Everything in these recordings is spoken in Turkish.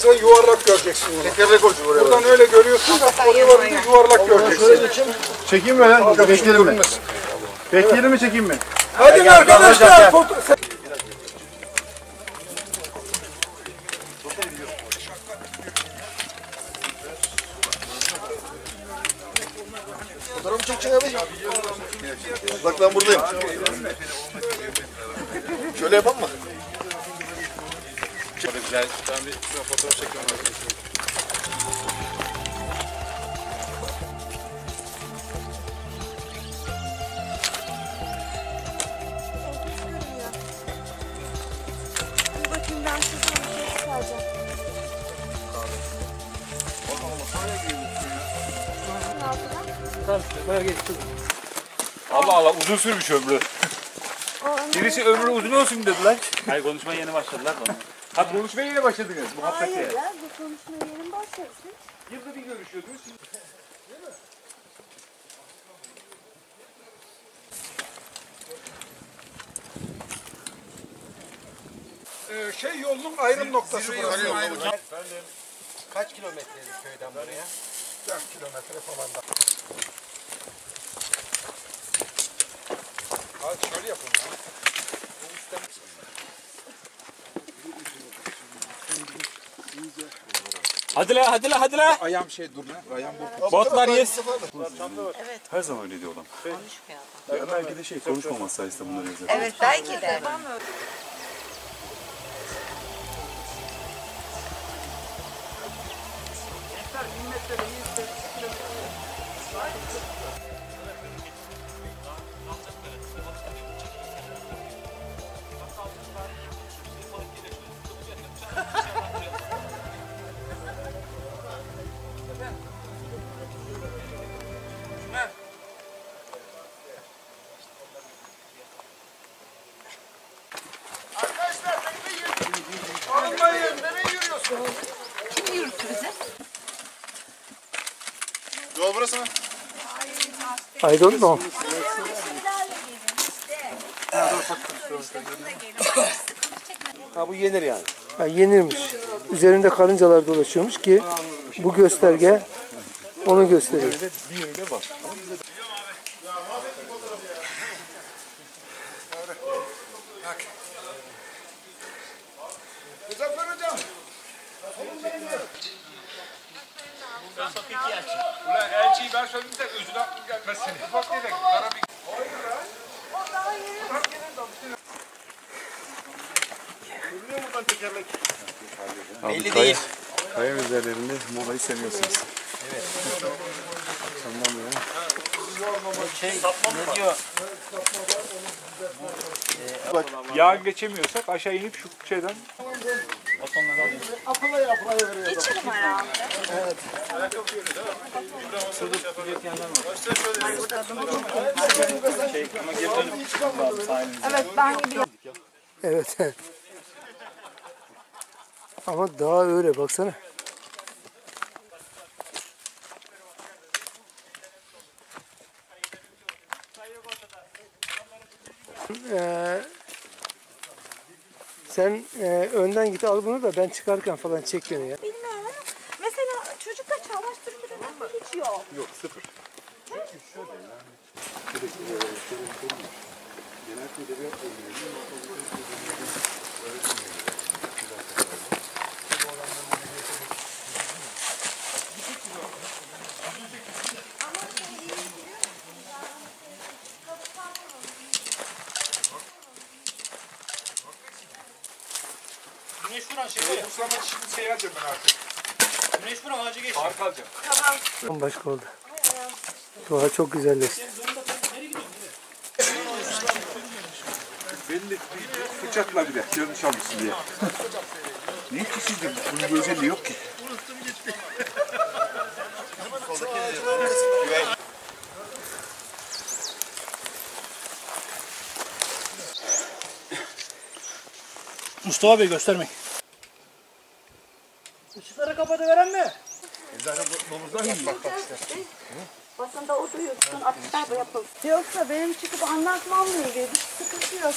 Sen yuvarlak göreceksin onu. Tekerlek olacak oraya. Buradan öyle görüyorsun da oraya varınca yuvarlak göreceksin. Çekeyim mi lan? Bekleyelim mi? Bekleyelim mi çekeyim mi? Hadi arkadaşlar. Fotoğrafı çekeceksin abi. Bak ben buradayım. Şöyle yapalım mı? Güzel. Ben bir fotoğraf çekiyorum. Bir bakayım ben size bir şey çıkaracağım. Allah Allah uzun sürmüş ömrü. Birisi ömrü uzun olsun dediler. Hayır konuşmaya yeni başladılar da. Ha konuşmaya yeni başladınız muhabbete. Hayır ya bu konuşmaya yeni başladık. Yılda bir görüşüyordunuz. Yolun ayrım noktası burası. Kaç kilometreydi köyden buraya? 4 kilometre falan da. Hadi şöyle yapalım ya. Hadi la. Ayağım dur ne? Ayağım bu. Botlar yes. Her zaman öyle diyor adam. Ya belki de konuşmaması sayesinde bunları yazıyor. Evet belki de. Kim yürüttü bizi? Yol burası mı? I don't know. Ha bu yenir yani. Ha, yenirmiş. Üzerinde karıncalar dolaşıyormuş ki bu gösterge onu gösteriyor. Bir yönüyle bak. Muzaffer hocam. Ulan elçiyi ben söyledim de özüne aklım gelmez seni. Ufak dedik. Karabük. Belli değil. Kaya üzerlerinde molayı seviyorsunuz. Evet. Akşamdan beri. Ne diyor? Yağ geçemiyorsak aşağı inip şu şeyden. Geçelim herhalde. Evet ben gidiyorum. Evet. Ama daha öyle baksana. Sen önden git al bunu da ben çıkarken falan çek beni ya. Bilmiyorum ama mesela çocukta çağdaş türküden hiç yok. Yok sıfır. Güneş vuran şey var. Bu sana şimdi şey alacağım ben artık. Güneş vuran ağacı geç. Park alacağım. Başka oldu. Doğa çok güzelleşti. Belli bıçakla bir de yanlış almışsın diye. Niye kişiydi? Bunun bir özelliği yok ki. Mustafa Bey göstermek. Işıkları kapatıveren mi? Basında o duyulsun, atışlar yapılır. Yoksa benim çıkıp anlatmamla ilgili bir sıkıntı yok.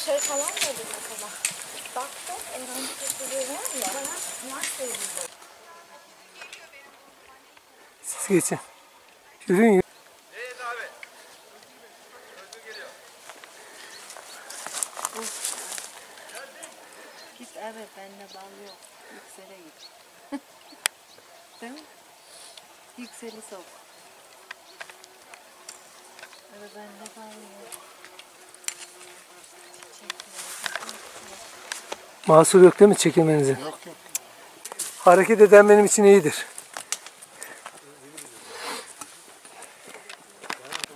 Şey falan mı dedim acaba? baktım. Öğrenci kötülüğü var ya. Üniversiteye gidiyor. Siz geçin. Yürüyün yürüyün. Git evet bende bal yok. Yüksele git. Değil mi? Yükseli sok. Evet bende bal yok. Mahsur yok değil mi çekilmenizin? Yok yok. Hareket eden benim için iyidir.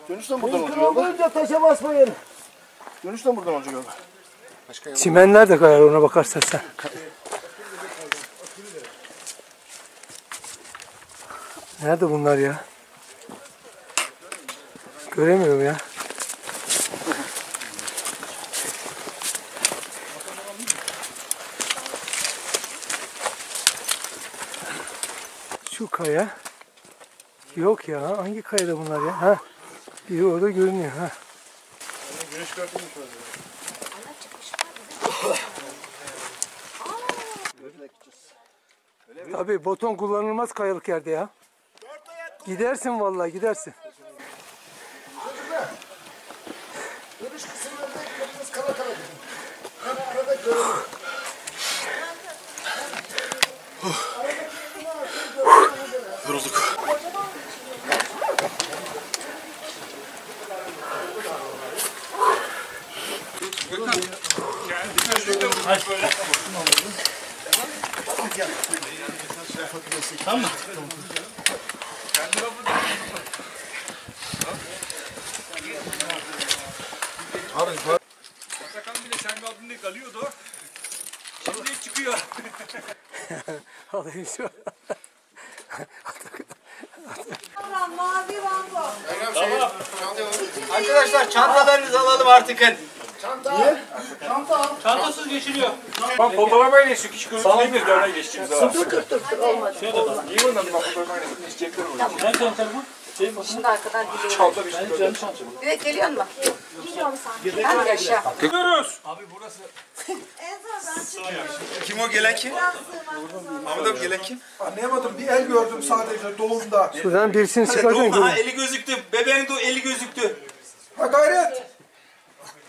Dönüşten buradan olacak yolda. Taşa basmayın. Dönüşten buradan olacak yolda. Çimenler de kayar ona bakarsan sen. Nerede bunlar ya? Göremiyorum ya. Şu kaya. Yok ya. Hangi kayada bunlar ya? Ha. Biri orada görünüyor. Ha. Güneş görünmüş orada. Tabii boton kullanılmaz kayalık yerde ya. Gidersin vallahi gidersin. Dönüş kısımlarında biraz kara kara gidin. Yani arada görelim. Yorulduk. Tamam. Sakan bile sen kaldığında kalıyordu. Şimdi çıkıyor. Alayım şu. Mavi vango. Arkadaşlar çantalarınızı alalım artık. Çantasız geçiliyor. Bak fotoğramayla şu küçük kırmızı bir dövme geçeceğiz. İyi bundan bak fotoğramayla geçecekler orada. Şimdi arkadan gidiyor. Çanta bir şey böyle. Evet geliyor mu? Gidiyorum sanki. Hadi aşağı. Gidiyoruz. En zor ben çıkıyorum. Kim o gelen kim? Ahmet abi gelen kim? Anlayamadım. Bir el gördüm sadece doğumda. Şuradan birisini çıkartın. Ha eli gözüktü. Bebeğin de eli gözüktü. Ha gayret.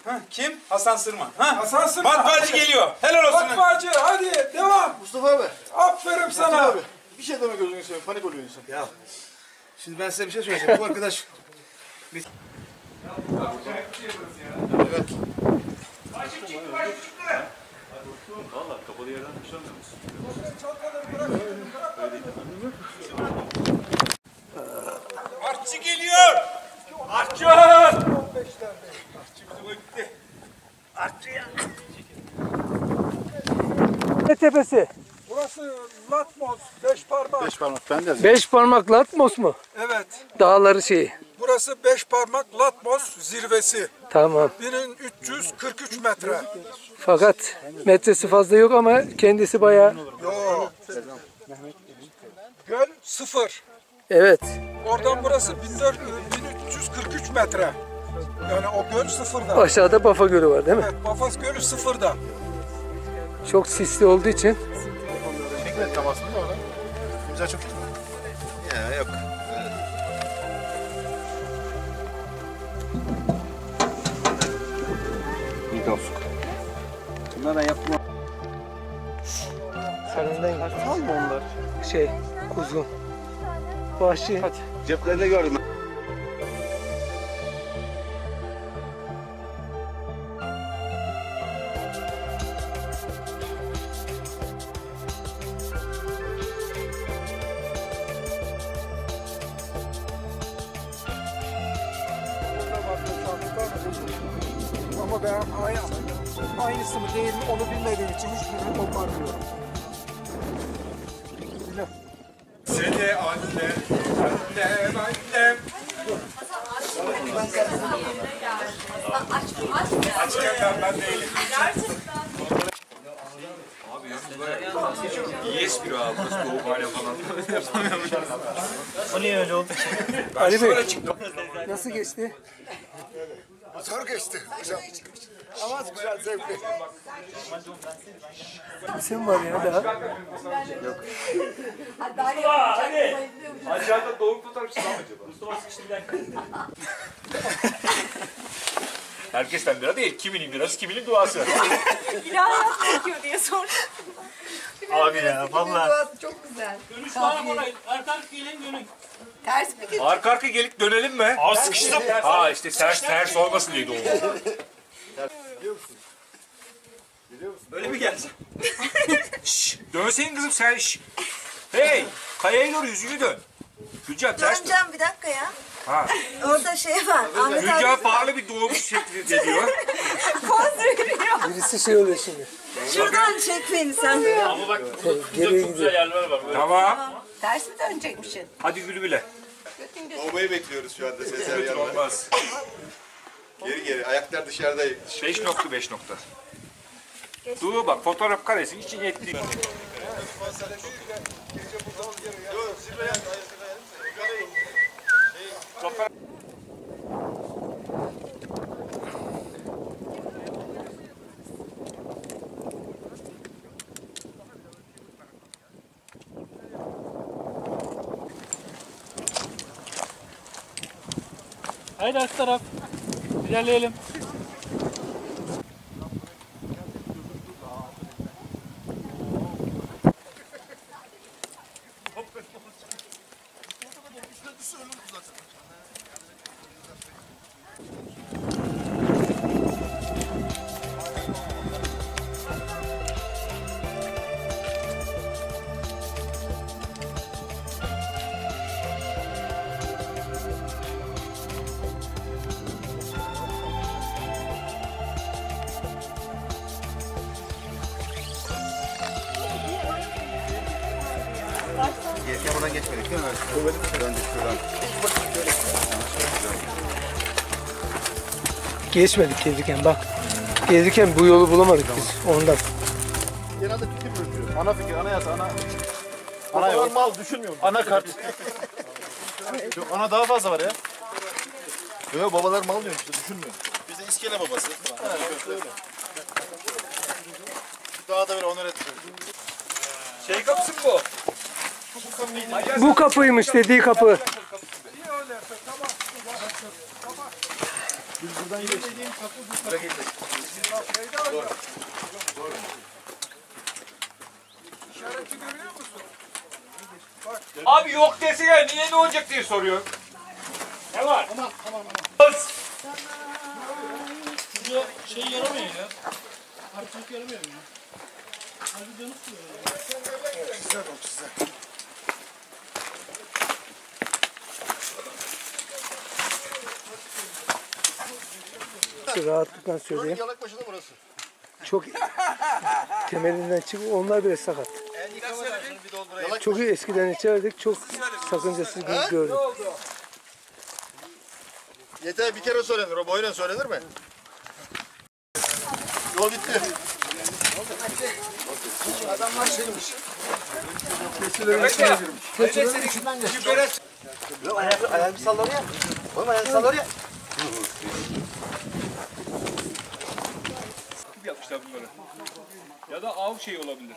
Ha, kim? Hasan Sırma. Ha? Hasan Sırma. Matbaacı geliyor. Helal olsun. Matbaacı hadi devam. Mustafa abi. Aferin sana. Abi. Bir şey deme gözünü seveyim. Panik oluyor insan. Ya. Şimdi ben size bir şey söyleyeceğim. Bu arkadaş. Evet. Valla kapalı yerden çıkamıyoruz. Artçı geliyor. Artçı. Ne tepesi? Burası Latmos 5 parmak. 5 parmak. Ben de. 5 parmak Latmos mu? Evet. Dağları şeyi. Burası 5 parmak Latmos zirvesi. Tamam. 1343 metre. Fakat metresi fazla yok ama kendisi bayağı. Yok. Göl 0. Evet. Oradan burası 1343 metre. Yani o göl 0'da. Aşağıda Bafa Gölü var değil mi? Evet, Bafas Gölü 0'da. Çok sisli olduğu için. Çekme temasını da orada. İmza çok iyi mi? Ya yok. Bunlardan yaptım. Sen önden git. Tamam mı onlar? Şey, kuzgun. Vahşi. Hadi. Ceplerinde gördüm. Ama ben aynısı mı değil mi onu bilmediğim için hiçbirini koparmıyorum. Seni annem, annem. Açken ben değilim. Abi yalnız böyle yes bir abi burası doğu hale falan. Ali Bey, nasıl geçti? Zor geçti hocam. Ama güzel, zevkli. İsim var ya daha. Hadi. Aşağıda doğum fotoğrafçısı mı acaba? Mustafa sıkıştı bir dakika. Herkesten bira değil. Kiminin birası, kiminin duası. İlahiyat mı okuyor diye sordum. Abi ya vallahi. Çok güzel. Dönüş bana kolay. Arka arka gelin dönün. Ters mi gidiyor? Arka arka gelip dönelim mi? Aa sıkıştım. Aa işte ters olmasın diye doğum. Böyle mi gelsin? Şşş, dönseydin kızım sen. Şşş. Hey, kayaya doğru yüzünü dön. Gülcan ters dön. Döneceğim bir dakika ya. Ha. Orada şey var. Ahmet Gülcan abi pahalı bir doğum şekli ediyor. poz veriyor. Birisi şey oluyor şimdi. Şuradan çek beni sen. Ama bak Geriye çok gidiyor. güzel yerler var. Böyle. Tamam. Ters mi dönecekmişsin? Hadi gülü bile. Olmayı bekliyoruz şu anda Sezer Götür yanında. olmaz. Geri. Ayaklar dışarıda. 5.5 nokta. Dur bak fotoğraf karesi için yetti. Haydi alt taraf. İlerleyelim. Gelirken buradan geçmedik değil mi? Döndük şuradan. Geçmedik gelirken bak. Gelirken bu yolu bulamadık biz ondan. Genelde fikir yürütüyor. Ana fikir, anayasa, ana yol. Mal düşünmüyor. Ana kart. Yok, ana daha fazla var ya. Yok babalar mal diyor işte düşünmüyor. Bizde iskele babası. Evet öyle. Daha da bir onur etmiyor. Şey kapısı mı bu? Bu kapıymış dediği kapı. Abi yok desene niye ne olacak diye soruyor. Ne var? Şuraya şey yaramıyor ya. Harçlık yaramıyor mu ya? Harbi dönüş diyor ya. Rahatlıkla söyleyeyim. Yalak başında burası. Çok temelinden çıkıp onlar bile sakat. Çok iyi eskiden içerdik. Çok sakıncasız gördük. Yeter bir kere söylenir o boyuna söylenir mi? Yol bitti. Adamlar şeymiş. Keçilerin içinden geçti. Ayağını sallar ya. Oğlum ayağını sallar ya. Yapmışlar bunları. Ya da av şeyi olabilir.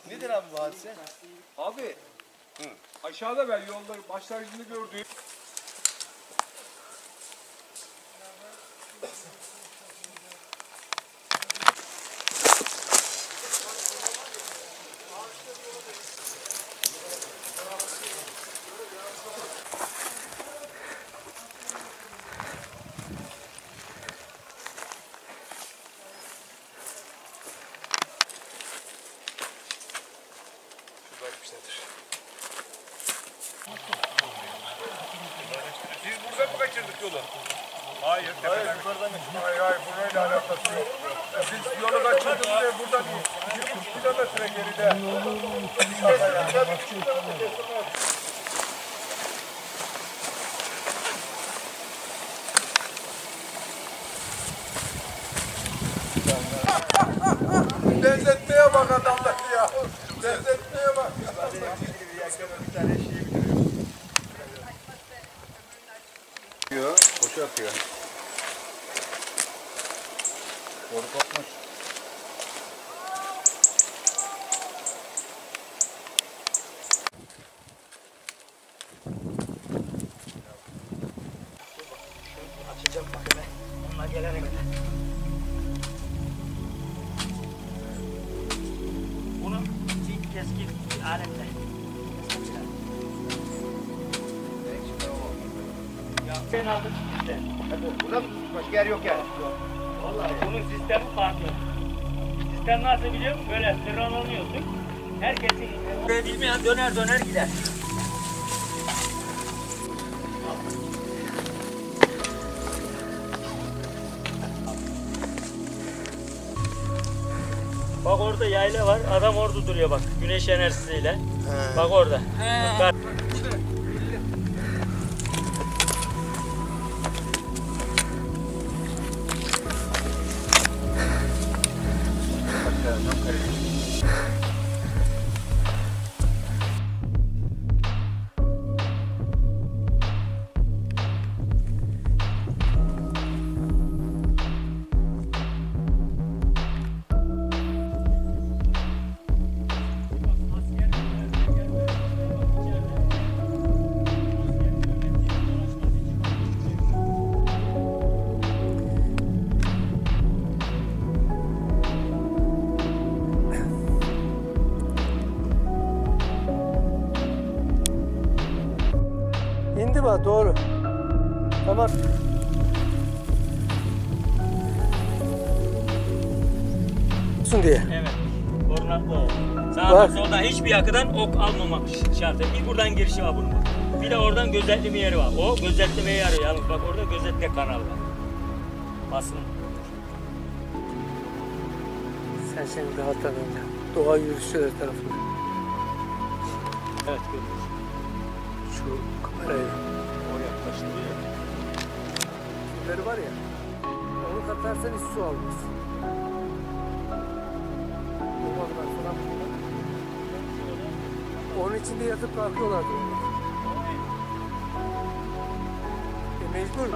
Nedir abi bu hadise? Abi aşağıda ben yolları başlangıcını gördüğüm. Biz buradan mı kaçırdık yolu? Hayır, tepeden yukarıdan geçtik. Hayır, burayla alakası yok. Biz yolu kaçırdık diye buradan 2,5 kilometre geride. Benzetmeye bak adamlar ya. Benzetmeye bak. Koşu atıyor. Boru kopmuş. Açacağım bak hemen. Onlar gelene kadar. Bunu keskin bir aletle. Ya ben aldım işte. Burada mı? Başka yer yok yani. Vallahi bunun sistemi farklı. Sistem nasıl biliyor musun? Böyle sıralanıyorsun. Herkesin bilmeyen döner döner gider. Bak orada yayla var. Adam orada duruyor bak. Güneş enerjisiyle. Bak orada. Bak. İndi bak doğru. Tamam. Diye. Evet. Korunaklı o. Var. Sağdan soldan hiçbir yakıdan ok almamak şartı. Bir buradan girişi var bunun. Bir de oradan gözetleme yeri var. O gözetlemeye yarıyor. Yalnız bak orada gözetle kanal var. Basın. Sen seni daha tanıdın. Doğa yürüyüşçüler tarafından. Evet görüyoruz. Şu kamerayla. O yaklaşıldı ya. Filmleri var ya. Onu katarsan hiç su almaz. Olmadılar falan. Onun içinde yatıp kalkıyorlardı onlar. Mecbur.